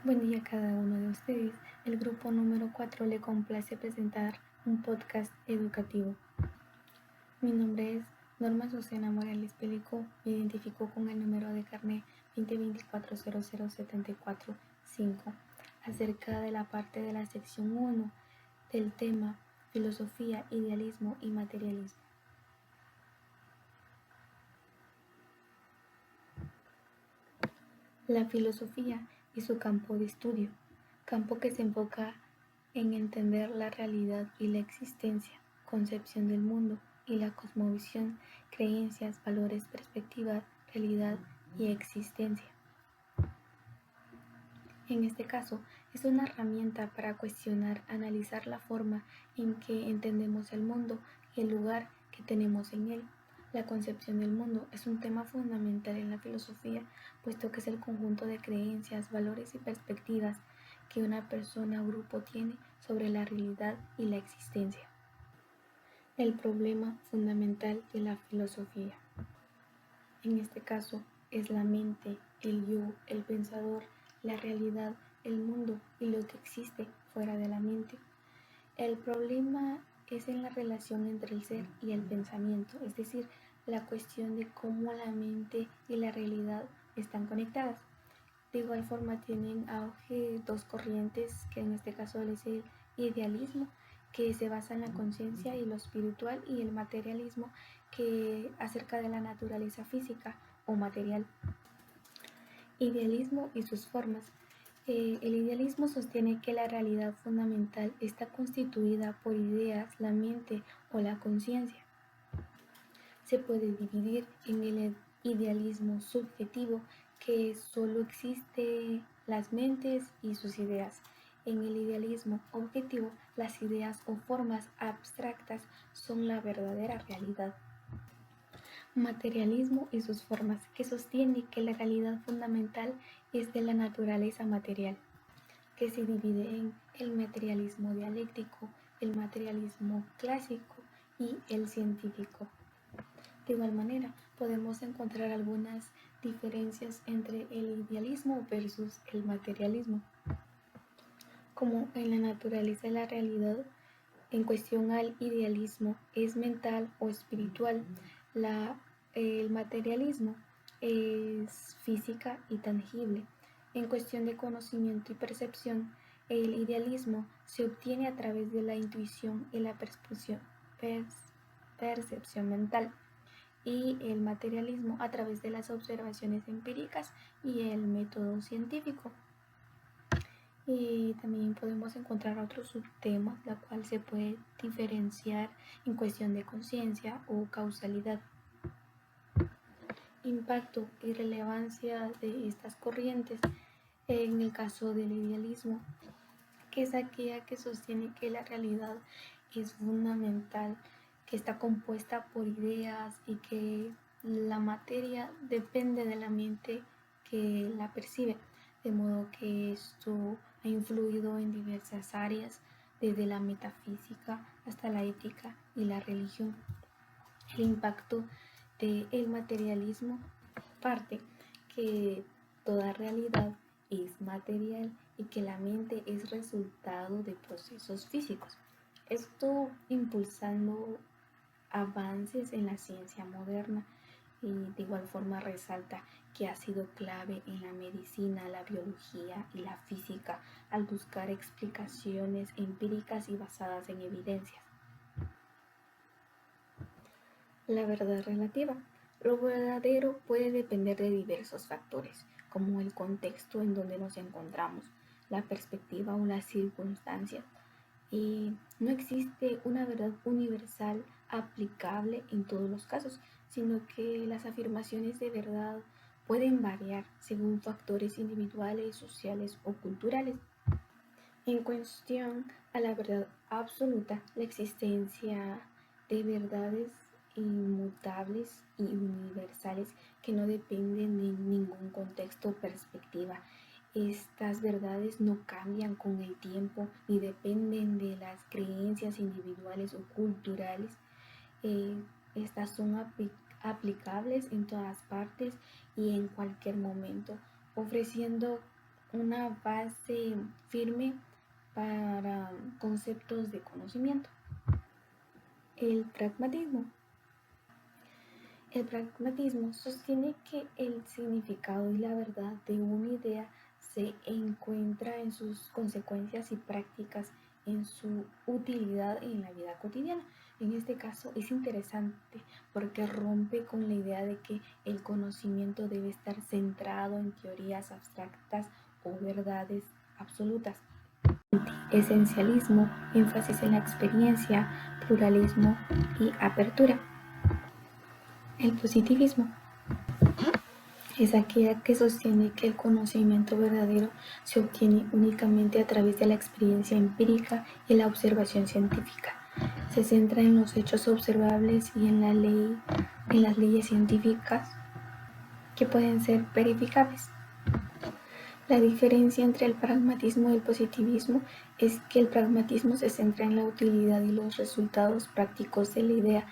Buen día a cada uno de ustedes. El grupo número 4 le complace presentar un podcast educativo. Mi nombre es Norma Susana Morales Pelico. Me identifico con el número de carnet 2024-00745 acerca de la parte de la sección 1 del tema filosofía, idealismo y materialismo. La filosofía y su campo de estudio, campo que se enfoca en entender la realidad y la existencia, concepción del mundo y la cosmovisión, creencias, valores, perspectivas, realidad y existencia. En este caso, es una herramienta para cuestionar, analizar la forma en que entendemos el mundo y el lugar que tenemos en él. La concepción del mundo es un tema fundamental en la filosofía, puesto que es el conjunto de creencias, valores y perspectivas que una persona o grupo tiene sobre la realidad y la existencia. El problema fundamental de la filosofía, en este caso, es la mente, el yo, el pensador, la realidad, el mundo y lo que existe fuera de la mente. El problema es en la relación entre el ser y el pensamiento, es decir, la cuestión de cómo la mente y la realidad están conectadas. De igual forma tienen auge dos corrientes, que en este caso es el idealismo, que se basa en la conciencia y lo espiritual, y el materialismo, que acerca de la naturaleza física o material. Idealismo y sus formas. El idealismo sostiene que la realidad fundamental está constituida por ideas, la mente o la conciencia. Se puede dividir en el idealismo subjetivo, que solo existe las mentes y sus ideas. En el idealismo objetivo, las ideas o formas abstractas son la verdadera realidad. Materialismo y sus formas, que sostiene que la realidad fundamental es de la naturaleza material, que se divide en el materialismo dialéctico, el materialismo clásico y el científico. De igual manera, podemos encontrar algunas diferencias entre el idealismo versus el materialismo. Como en la naturaleza de la realidad, en cuestión al idealismo, es mental o espiritual. El materialismo es física y tangible. En cuestión de conocimiento y percepción, el idealismo se obtiene a través de la intuición y la percepción mental, y el materialismo a través de las observaciones empíricas y el método científico. Y también podemos encontrar otros subtemas, la cual se puede diferenciar en cuestión de conciencia o causalidad. Impacto y relevancia de estas corrientes. En el caso del idealismo, que es aquella que sostiene que la realidad es fundamental, que está compuesta por ideas y que la materia depende de la mente que la percibe, de modo que esto ha influido en diversas áreas, desde la metafísica hasta la ética y la religión. El impacto del materialismo parte que toda realidad es material y que la mente es resultado de procesos físicos. Esto impulsando avances en la ciencia moderna, y de igual forma resalta que ha sido clave en la medicina, la biología y la física al buscar explicaciones empíricas y basadas en evidencias. La verdad relativa. Lo verdadero puede depender de diversos factores, como el contexto en donde nos encontramos, la perspectiva o las circunstancias. No existe una verdad universal aplicable en todos los casos, sino que las afirmaciones de verdad pueden variar según factores individuales, sociales o culturales. En cuestión a la verdad absoluta, la existencia de verdades inmutables y universales que no dependen de ningún contexto o perspectiva. Estas verdades no cambian con el tiempo ni dependen de las creencias individuales o culturales. Estas son aplicables en todas partes y en cualquier momento, ofreciendo una base firme para conceptos de conocimiento. El pragmatismo. El pragmatismo sostiene que el significado y la verdad de una idea se encuentra en sus consecuencias y prácticas, en su utilidad en la vida cotidiana. En este caso es interesante porque rompe con la idea de que el conocimiento debe estar centrado en teorías abstractas o verdades absolutas. Esencialismo, énfasis en la experiencia, pluralismo y apertura. El positivismo es aquella que sostiene que el conocimiento verdadero se obtiene únicamente a través de la experiencia empírica y la observación científica. Se centra en los hechos observables y en las leyes científicas que pueden ser verificables. La diferencia entre el pragmatismo y el positivismo es que el pragmatismo se centra en la utilidad y los resultados prácticos de la idea,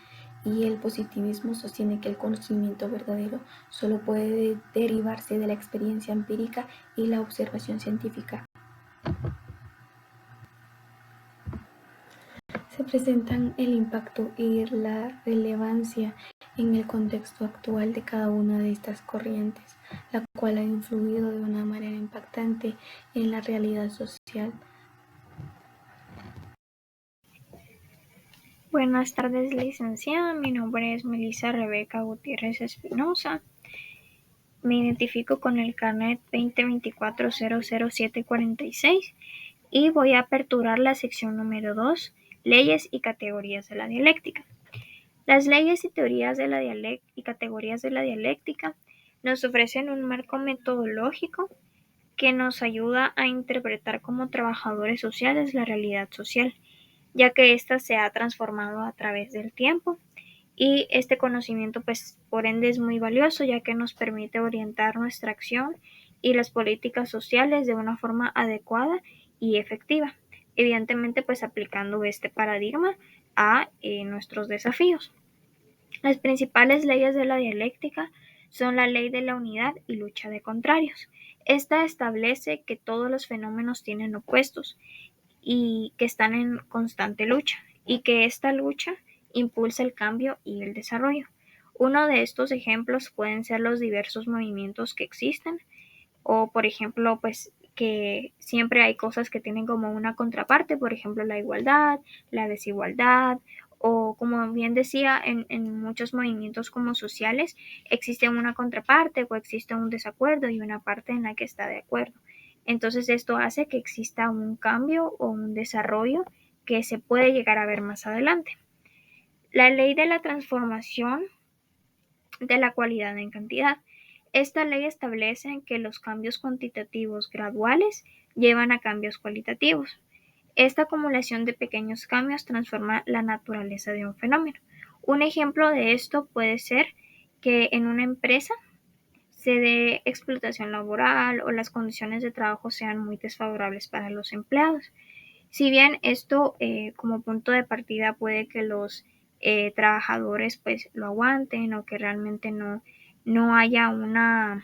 y el positivismo sostiene que el conocimiento verdadero solo puede derivarse de la experiencia empírica y la observación científica. Se presentan el impacto y la relevancia en el contexto actual de cada una de estas corrientes, la cual ha influido de una manera impactante en la realidad social. Buenas tardes, licenciada. Mi nombre es Melissa Rebeca Gutiérrez Espinosa. Me identifico con el carnet 2024-00746 y voy a aperturar la sección número 2, leyes y categorías de la dialéctica. Las leyes y teorías de la y categorías de la dialéctica nos ofrecen un marco metodológico que nos ayuda a interpretar como trabajadores sociales la realidad social, ya que ésta se ha transformado a través del tiempo, y este conocimiento pues por ende es muy valioso, ya que nos permite orientar nuestra acción y las políticas sociales de una forma adecuada y efectiva, evidentemente pues aplicando este paradigma a nuestros desafíos. Las principales leyes de la dialéctica son la ley de la unidad y lucha de contrarios. Esta establece que todos los fenómenos tienen opuestos y que están en constante lucha, y que esta lucha impulsa el cambio y el desarrollo. Uno de estos ejemplos pueden ser los diversos movimientos que existen, o por ejemplo, pues que siempre hay cosas que tienen como una contraparte, por ejemplo, la igualdad, la desigualdad, o como bien decía, en muchos movimientos como sociales existe una contraparte o existe un desacuerdo y una parte en la que está de acuerdo. Entonces esto hace que exista un cambio o un desarrollo que se puede llegar a ver más adelante. La ley de la transformación de la cualidad en cantidad. Esta ley establece que los cambios cuantitativos graduales llevan a cambios cualitativos. Esta acumulación de pequeños cambios transforma la naturaleza de un fenómeno. Un ejemplo de esto puede ser que en una empresa se dé explotación laboral o las condiciones de trabajo sean muy desfavorables para los empleados. Si bien esto como punto de partida puede que los trabajadores pues lo aguanten, o que realmente no haya una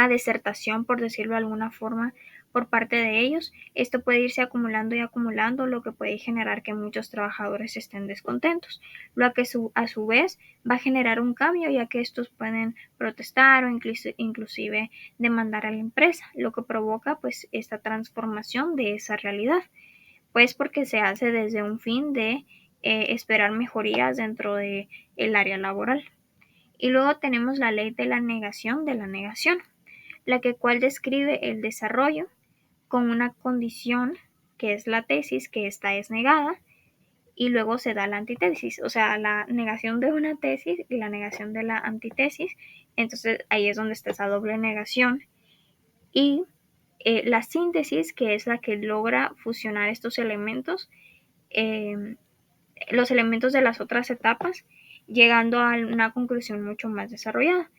desertación, por decirlo de alguna forma, por parte de ellos, esto puede irse acumulando y acumulando, lo que puede generar que muchos trabajadores estén descontentos, lo que a su vez va a generar un cambio, ya que estos pueden protestar o inclusive demandar a la empresa, lo que provoca pues esta transformación de esa realidad, pues porque se hace desde un fin de esperar mejorías dentro del área laboral. Y luego tenemos la ley de la negación, la cual describe el desarrollo con una condición que es la tesis, que esta es negada, y luego se da la antítesis, o sea, la negación de una tesis y la negación de la antítesis. Entonces ahí es donde está esa doble negación. Y la síntesis, que es la que logra fusionar estos elementos, los elementos de las otras etapas, llegando a una conclusión mucho más desarrollada.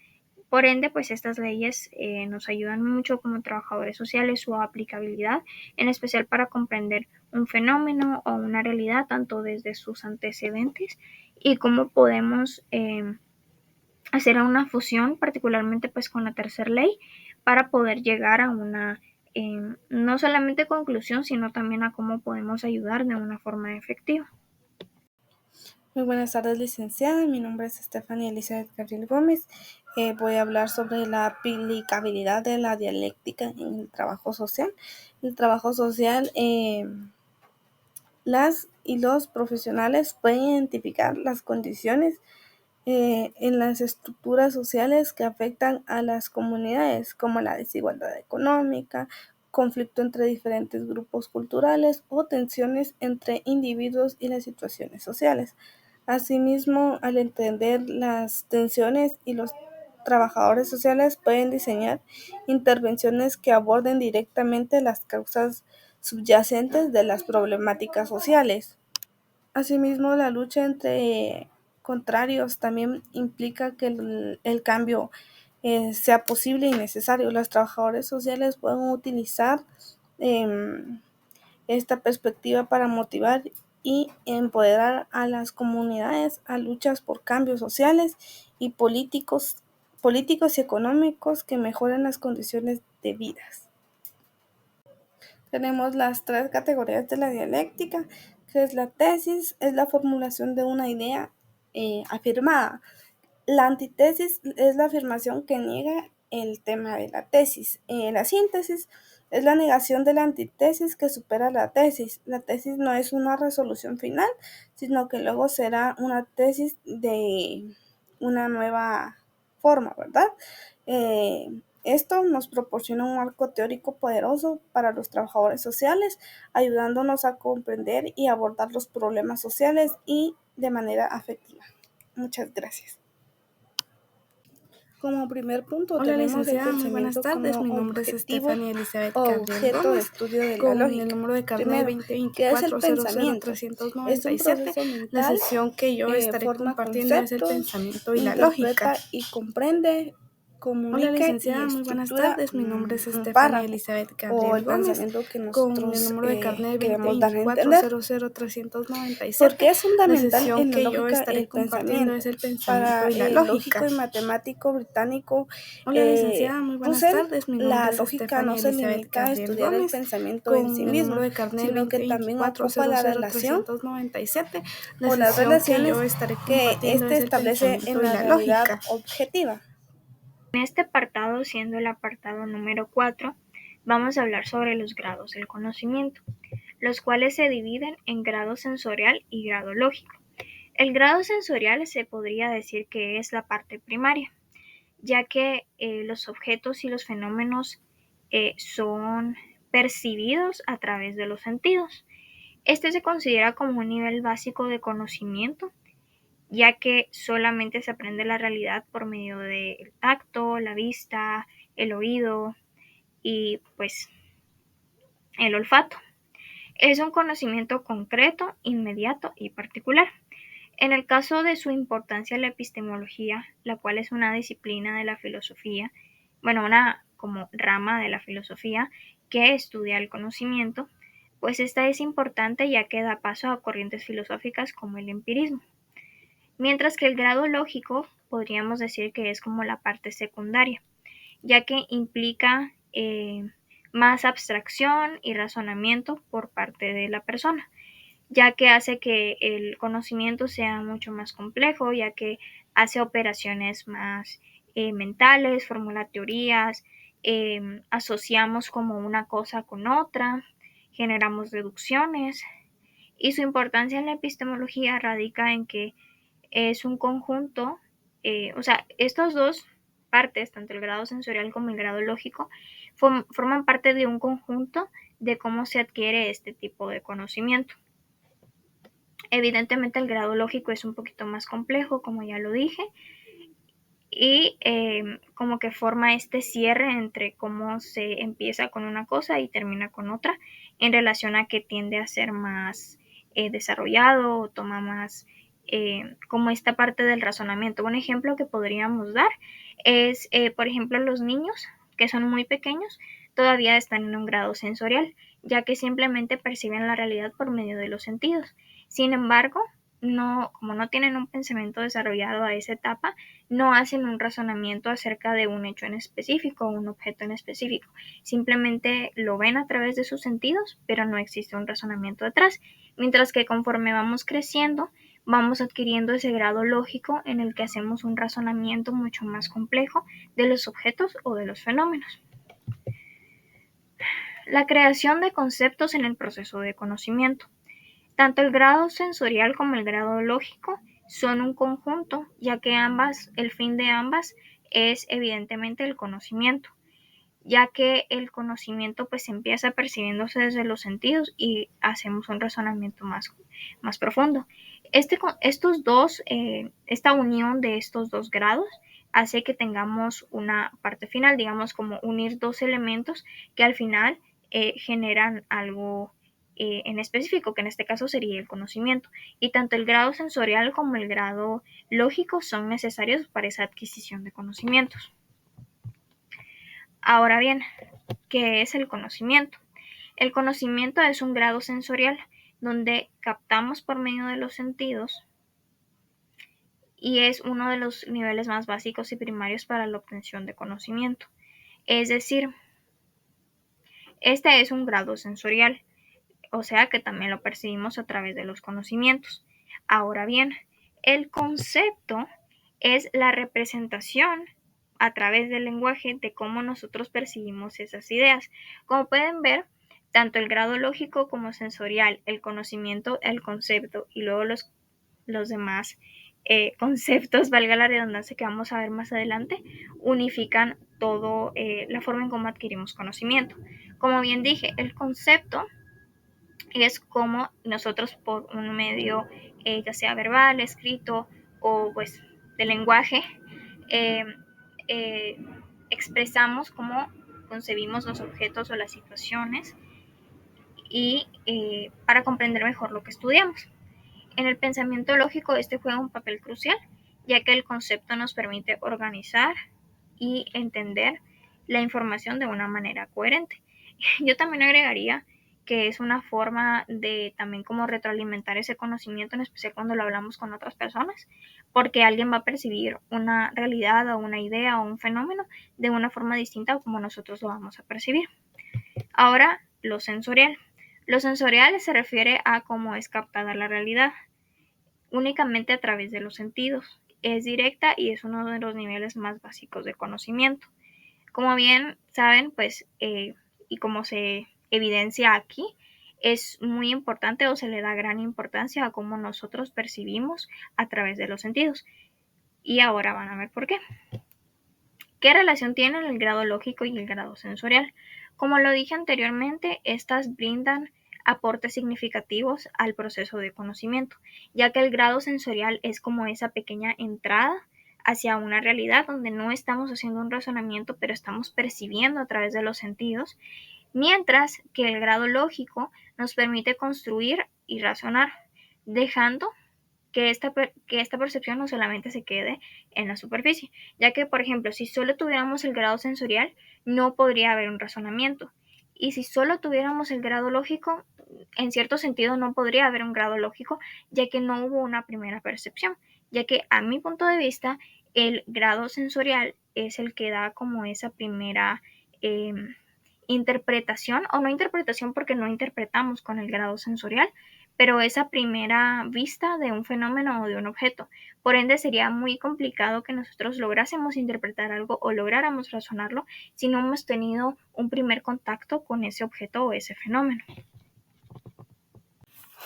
Por ende, pues estas leyes nos ayudan mucho como trabajadores sociales, su aplicabilidad, en especial para comprender un fenómeno o una realidad, tanto desde sus antecedentes y cómo podemos hacer una fusión, particularmente pues con la tercera ley, para poder llegar a una no solamente conclusión, sino también a cómo podemos ayudar de una forma efectiva. Muy buenas tardes, licenciada. Mi nombre es Stephanie Elizabeth Gabriel Gómez. Voy a hablar sobre la aplicabilidad de la dialéctica en el trabajo social. El trabajo social, las y los profesionales pueden identificar las condiciones en las estructuras sociales que afectan a las comunidades, como la desigualdad económica, conflicto entre diferentes grupos culturales o tensiones entre individuos y las situaciones sociales. Asimismo, al entender las tensiones y los trabajadores sociales pueden diseñar intervenciones que aborden directamente las causas subyacentes de las problemáticas sociales. Asimismo, la lucha entre contrarios también implica que el cambio sea posible y necesario. Los trabajadores sociales pueden utilizar esta perspectiva para motivar y empoderar a las comunidades a luchas por cambios sociales y políticos y económicos que mejoren las condiciones de vida. Tenemos las 3 categorías de la dialéctica, que es la tesis, es la formulación de una idea afirmada. La antítesis es la afirmación que niega el tema de la tesis. La síntesis es la negación de la antítesis que supera la tesis. La tesis no es una resolución final, sino que luego será una tesis de una nueva forma, ¿verdad? Esto nos proporciona un marco teórico poderoso para los trabajadores sociales, ayudándonos a comprender y abordar los problemas sociales y de manera afectiva. Muchas gracias. Como primer punto, Hola, tenemos el licenciada, muy buenas pensamiento tardes. como Mi nombre es objetivo Stephanie Elizabeth o Gabriel objeto de Gómez, estudio de la con lógica. el número de carnet Primero, ¿qué es el 24 pensamiento? Es un 397. proceso La mental, sesión que yo estaré forma compartiendo es el conceptos, pensamiento y la interpreta lógica. y comprende, Hola, comunica y licenciada, muy buenas estructura tardes. Mi nombre es un Stephanie párrafo Elizabeth o Gabriel el Gómez, pensamiento que con el nosotros número de carnet queremos dar a 2024 entender. 397. Porque es La fundamental sesión en la que yo lógica estaré el compartiendo es pensamiento. el pensamiento Para y la el lógico lógica. y matemático británico Hola, licenciada, muy buenas Russell, tardes. Mi la nombre es lógica no Stephanie se Elizabeth limita a Gabriel estudiar el Gómez, pensamiento en sí con el número mismo, de carnet sino que también 2024 ocupa la relación 397. La o las sesión que relaciones yo estaré que compartiendo éste es el establece pensamiento en y la la realidad lógica. objetiva. En este apartado, siendo el apartado número 4, vamos a hablar sobre los grados del conocimiento, los cuales se dividen en grado sensorial y grado lógico. El grado sensorial se podría decir que es la parte primaria, ya que los objetos y los fenómenos son percibidos a través de los sentidos. Este se considera como un nivel básico de conocimiento, ya que solamente se aprende la realidad por medio del tacto, la vista, el oído y pues el olfato. Es un conocimiento concreto, inmediato y particular. En el caso de su importancia la epistemología, la cual es una disciplina de la filosofía, bueno, una como rama de la filosofía que estudia el conocimiento, pues esta es importante ya que da paso a corrientes filosóficas como el empirismo. Mientras que el grado lógico podríamos decir que es como la parte secundaria, ya que implica más abstracción y razonamiento por parte de la persona, ya que hace que el conocimiento sea mucho más complejo, ya que hace operaciones más mentales, formula teorías, asociamos como una cosa con otra, generamos deducciones, y su importancia en la epistemología radica en que es un conjunto, o sea, estos dos partes, tanto el grado sensorial como el grado lógico, forman parte de un conjunto de cómo se adquiere este tipo de conocimiento. Evidentemente el grado lógico es un poquito más complejo, como ya lo dije, y como que forma este cierre entre cómo se empieza con una cosa y termina con otra, en relación a que tiende a ser más desarrollado o toma más como esta parte del razonamiento. Un ejemplo que podríamos dar es, por ejemplo, los niños que son muy pequeños todavía están en un grado sensorial, ya que simplemente perciben la realidad por medio de los sentidos. Sin embargo, como no tienen un pensamiento desarrollado a esa etapa, no hacen un razonamiento acerca de un hecho en específico o un objeto en específico. Simplemente lo ven a través de sus sentidos, pero no existe un razonamiento detrás. Mientras que conforme vamos creciendo, vamos adquiriendo ese grado lógico en el que hacemos un razonamiento mucho más complejo de los objetos o de los fenómenos. La creación de conceptos en el proceso de conocimiento. Tanto el grado sensorial como el grado lógico son un conjunto, ya que el fin de ambas es evidentemente el conocimiento, ya que el conocimiento pues empieza percibiéndose desde los sentidos y hacemos un razonamiento más profundo. Esta unión de estos dos grados hace que tengamos una parte final, digamos como unir dos elementos que al final generan algo en específico, que en este caso sería el conocimiento. Y tanto el grado sensorial como el grado lógico son necesarios para esa adquisición de conocimientos. Ahora bien, ¿qué es el conocimiento? El conocimiento es un grado sensorial donde captamos por medio de los sentidos y es uno de los niveles más básicos y primarios para la obtención de conocimiento. Es decir, este es un grado sensorial, o sea que también lo percibimos a través de los conocimientos. Ahora bien, el concepto es la representación a través del lenguaje de cómo nosotros percibimos esas ideas. Como pueden ver, tanto el grado lógico como sensorial, el conocimiento, el concepto y luego los demás conceptos, valga la redundancia que vamos a ver más adelante, unifican todo la forma en cómo adquirimos conocimiento. Como bien dije, el concepto es como nosotros por un medio, ya sea verbal, escrito o pues de lenguaje, eh, eh, expresamos cómo concebimos los objetos o las situaciones y para comprender mejor lo que estudiamos. En el pensamiento lógico este juega un papel crucial, ya que el concepto nos permite organizar y entender la información de una manera coherente. Yo también agregaría que es una forma de también como retroalimentar ese conocimiento, en especial cuando lo hablamos con otras personas, porque alguien va a percibir una realidad o una idea o un fenómeno de una forma distinta a como nosotros lo vamos a percibir. Ahora, lo sensorial. Lo sensorial se refiere a cómo es captada la realidad, únicamente a través de los sentidos. Es directa y es uno de los niveles más básicos de conocimiento. Como bien saben, pues, y como se evidencia aquí, es muy importante o se le da gran importancia a cómo nosotros percibimos a través de los sentidos. Y ahora van a ver por qué. ¿Qué relación tienen el grado lógico y el grado sensorial? Como lo dije anteriormente, estas brindan aportes significativos al proceso de conocimiento, ya que el grado sensorial es como esa pequeña entrada hacia una realidad donde no estamos haciendo un razonamiento, pero estamos percibiendo a través de los sentidos, mientras que el grado lógico nos permite construir y razonar, dejando que esta percepción no solamente se quede en la superficie, ya que, por ejemplo, si solo tuviéramos el grado sensorial, no podría haber un razonamiento. Y si solo tuviéramos el grado lógico, en cierto sentido no podría haber un grado lógico, ya que no hubo una primera percepción, ya que a mi punto de vista, el grado sensorial es el que da como esa primera interpretación, o no interpretación porque no interpretamos con el grado sensorial, pero esa primera vista de un fenómeno o de un objeto. Por ende, sería muy complicado que nosotros lográsemos interpretar algo o lográramos razonarlo si no hemos tenido un primer contacto con ese objeto o ese fenómeno.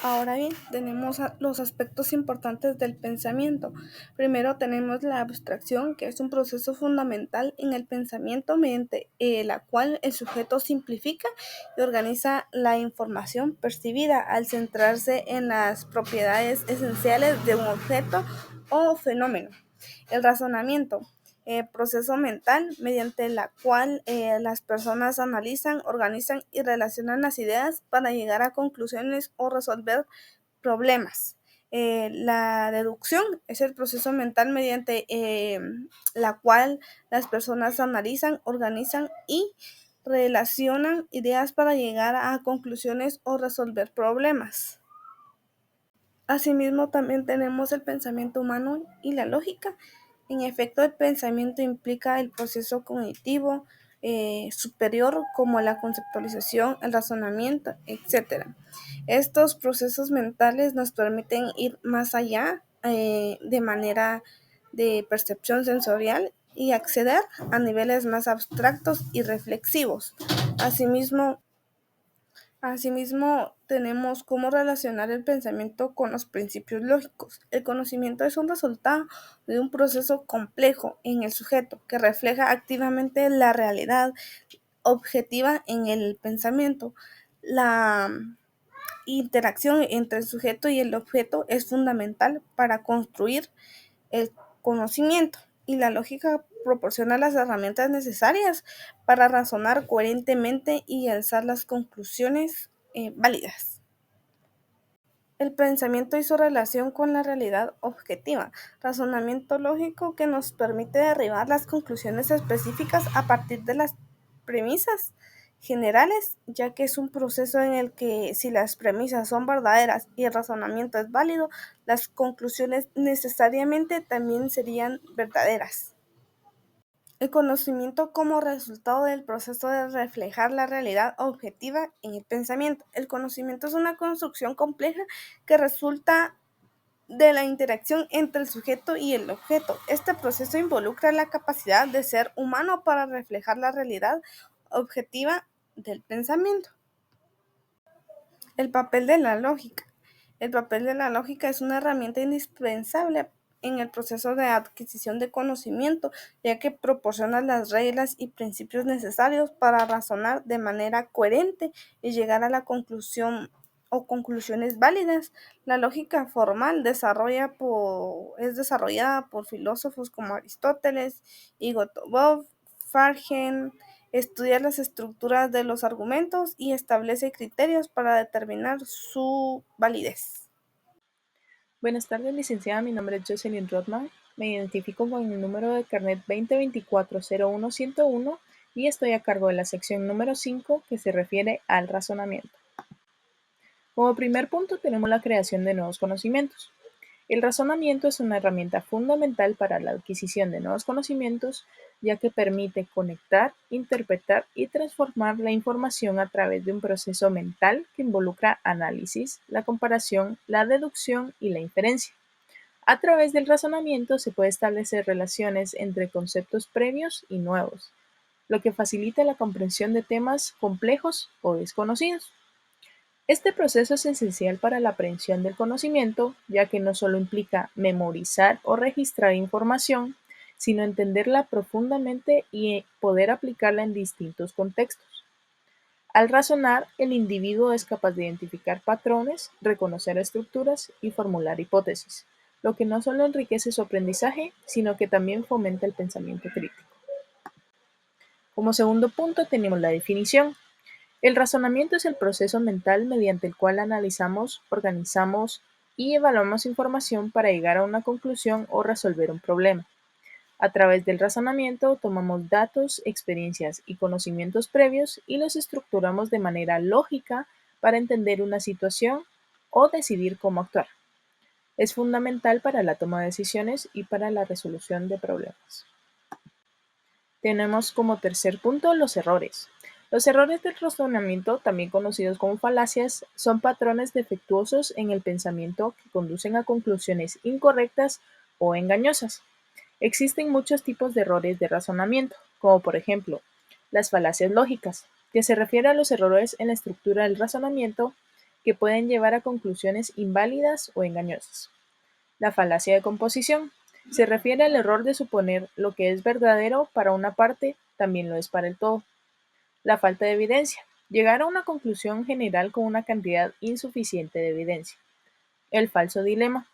Ahora bien, tenemos los aspectos importantes del pensamiento. Primero tenemos la abstracción, que es un proceso fundamental en el pensamiento mediante la cual el sujeto simplifica y organiza la información percibida al centrarse en las propiedades esenciales de un objeto o fenómeno. El razonamiento, proceso mental mediante la cual las personas analizan, organizan y relacionan las ideas para llegar a conclusiones o resolver problemas. La deducción es el proceso mental mediante la cual las personas analizan, organizan y relacionan ideas para llegar a conclusiones o resolver problemas. Asimismo, también tenemos el pensamiento humano y la lógica. En efecto, el pensamiento implica el proceso cognitivo superior como la conceptualización, el razonamiento, etc. Estos procesos mentales nos permiten ir más allá de manera de percepción sensorial y acceder a niveles más abstractos y reflexivos. Asimismo, Asimismo, tenemos cómo relacionar el pensamiento con los principios lógicos. El conocimiento es un resultado de un proceso complejo en el sujeto que refleja activamente la realidad objetiva en el pensamiento. La interacción entre el sujeto y el objeto es fundamental para construir el conocimiento, y la lógica proporciona las herramientas necesarias para razonar coherentemente y alcanzar las conclusiones válidas. El pensamiento y su relación con la realidad objetiva. Razonamiento lógico que nos permite derribar las conclusiones específicas a partir de las premisas generales, ya que es un proceso en el que si las premisas son verdaderas y el razonamiento es válido, las conclusiones necesariamente también serían verdaderas. El conocimiento como resultado del proceso de reflejar la realidad objetiva en el pensamiento. El conocimiento es una construcción compleja que resulta de la interacción entre el sujeto y el objeto. Este proceso involucra la capacidad de ser humano para reflejar la realidad objetiva del pensamiento. El papel de la lógica. El papel de la lógica es una herramienta indispensable en el proceso de adquisición de conocimiento, ya que proporciona las reglas y principios necesarios para razonar de manera coherente y llegar a la conclusión o conclusiones válidas. La lógica formal es desarrollada por filósofos como Aristóteles, Igor Fargen, estudia las estructuras de los argumentos y establece criterios para determinar su validez. Buenas tardes, licenciada. Mi nombre es Jocelyn Rothman. Me identifico con el número de carnet 2024-01101 y estoy a cargo de la sección número 5 que se refiere al razonamiento. Como primer punto tenemos la creación de nuevos conocimientos. El razonamiento es una herramienta fundamental para la adquisición de nuevos conocimientos, ya que permite conectar, interpretar y transformar la información a través de un proceso mental que involucra análisis, la comparación, la deducción y la inferencia. A través del razonamiento se puede establecer relaciones entre conceptos previos y nuevos, lo que facilita la comprensión de temas complejos o desconocidos. Este proceso es esencial para la aprehensión del conocimiento, ya que no solo implica memorizar o registrar información, sino entenderla profundamente y poder aplicarla en distintos contextos. Al razonar, el individuo es capaz de identificar patrones, reconocer estructuras y formular hipótesis, lo que no solo enriquece su aprendizaje, sino que también fomenta el pensamiento crítico. Como segundo punto tenemos la definición. El razonamiento es el proceso mental mediante el cual analizamos, organizamos y evaluamos información para llegar a una conclusión o resolver un problema. A través del razonamiento tomamos datos, experiencias y conocimientos previos y los estructuramos de manera lógica para entender una situación o decidir cómo actuar. Es fundamental para la toma de decisiones y para la resolución de problemas. Tenemos como tercer punto los errores. Los errores del razonamiento, también conocidos como falacias, son patrones defectuosos en el pensamiento que conducen a conclusiones incorrectas o engañosas. Existen muchos tipos de errores de razonamiento, como por ejemplo, las falacias lógicas, que se refiere a los errores en la estructura del razonamiento que pueden llevar a conclusiones inválidas o engañosas. La falacia de composición se refiere al error de suponer lo que es verdadero para una parte también lo es para el todo. La falta de evidencia. Llegar a una conclusión general con una cantidad insuficiente de evidencia. El falso dilema.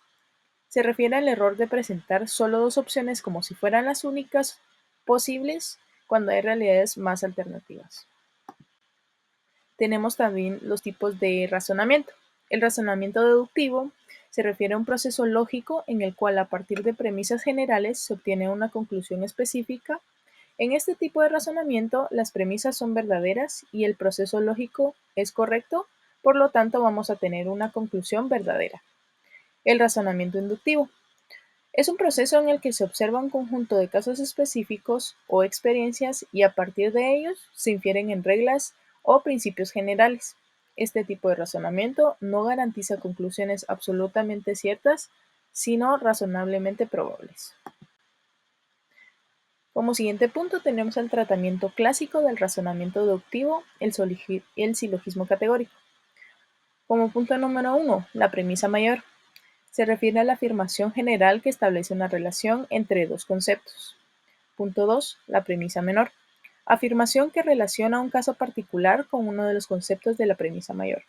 Se refiere al error de presentar solo dos opciones como si fueran las únicas posibles cuando hay realidades más alternativas. Tenemos también los tipos de razonamiento. El razonamiento deductivo se refiere a un proceso lógico en el cual a partir de premisas generales se obtiene una conclusión específica. En este tipo de razonamiento, las premisas son verdaderas y el proceso lógico es correcto, por lo tanto vamos a tener una conclusión verdadera. El razonamiento inductivo es un proceso en el que se observa un conjunto de casos específicos o experiencias y a partir de ellos se infieren en reglas o principios generales. Este tipo de razonamiento no garantiza conclusiones absolutamente ciertas, sino razonablemente probables. Como siguiente punto tenemos el tratamiento clásico del razonamiento deductivo, el silogismo categórico. Como punto número 1, la premisa mayor. Se refiere a la afirmación general que establece una relación entre dos conceptos. Punto 2, la premisa menor. Afirmación que relaciona un caso particular con uno de los conceptos de la premisa mayor.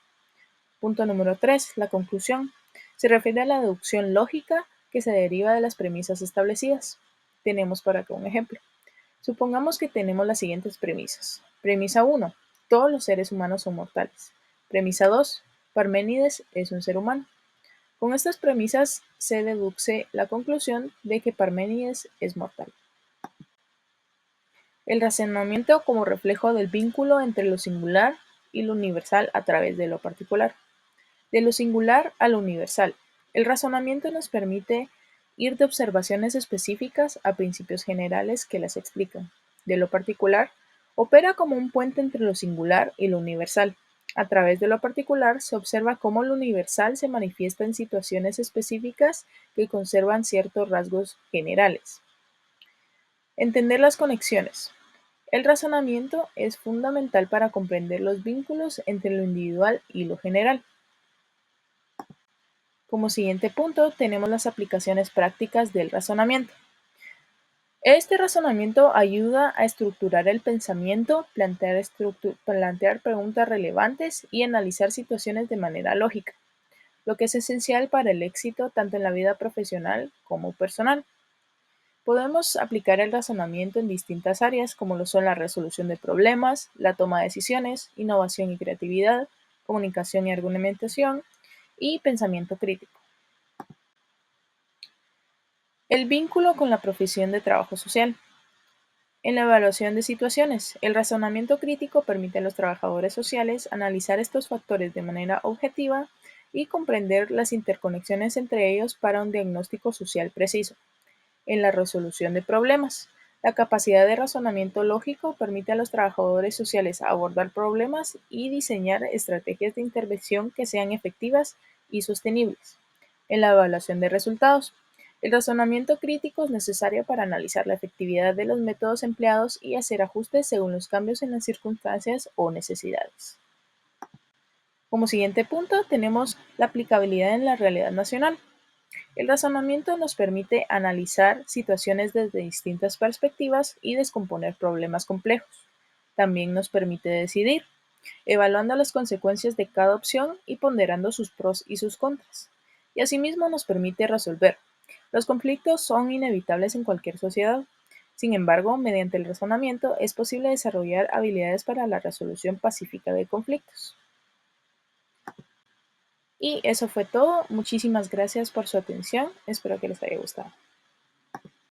Punto número 3, la conclusión. Se refiere a la deducción lógica que se deriva de las premisas establecidas. Tenemos por acá un ejemplo. Supongamos que tenemos las siguientes premisas. Premisa 1. Todos los seres humanos son mortales. Premisa 2. Parménides es un ser humano. Con estas premisas se deduce la conclusión de que Parménides es mortal. El razonamiento como reflejo del vínculo entre lo singular y lo universal a través de lo particular. De lo singular a lo universal. El razonamiento nos permite ir de observaciones específicas a principios generales que las explican. De lo particular, opera como un puente entre lo singular y lo universal. A través de lo particular se observa cómo lo universal se manifiesta en situaciones específicas que conservan ciertos rasgos generales. Entender las conexiones. El razonamiento es fundamental para comprender los vínculos entre lo individual y lo general. Como siguiente punto tenemos las aplicaciones prácticas del razonamiento. Este razonamiento ayuda a estructurar el pensamiento, plantear preguntas relevantes y analizar situaciones de manera lógica, lo que es esencial para el éxito tanto en la vida profesional como personal. Podemos aplicar el razonamiento en distintas áreas como lo son la resolución de problemas, la toma de decisiones, innovación y creatividad, comunicación y argumentación y pensamiento crítico. El vínculo con la profesión de trabajo social. En la evaluación de situaciones, el razonamiento crítico permite a los trabajadores sociales analizar estos factores de manera objetiva y comprender las interconexiones entre ellos para un diagnóstico social preciso. En la resolución de problemas, la capacidad de razonamiento lógico permite a los trabajadores sociales abordar problemas y diseñar estrategias de intervención que sean efectivas y sostenibles. En la evaluación de resultados, el razonamiento crítico es necesario para analizar la efectividad de los métodos empleados y hacer ajustes según los cambios en las circunstancias o necesidades. Como siguiente punto tenemos la aplicabilidad en la realidad nacional. El razonamiento nos permite analizar situaciones desde distintas perspectivas y descomponer problemas complejos. También nos permite decidir, evaluando las consecuencias de cada opción y ponderando sus pros y sus contras. Y asimismo nos permite resolver. Los conflictos son inevitables en cualquier sociedad. Sin embargo, mediante el razonamiento es posible desarrollar habilidades para la resolución pacífica de conflictos. Y eso fue todo. Muchísimas gracias por su atención. Espero que les haya gustado.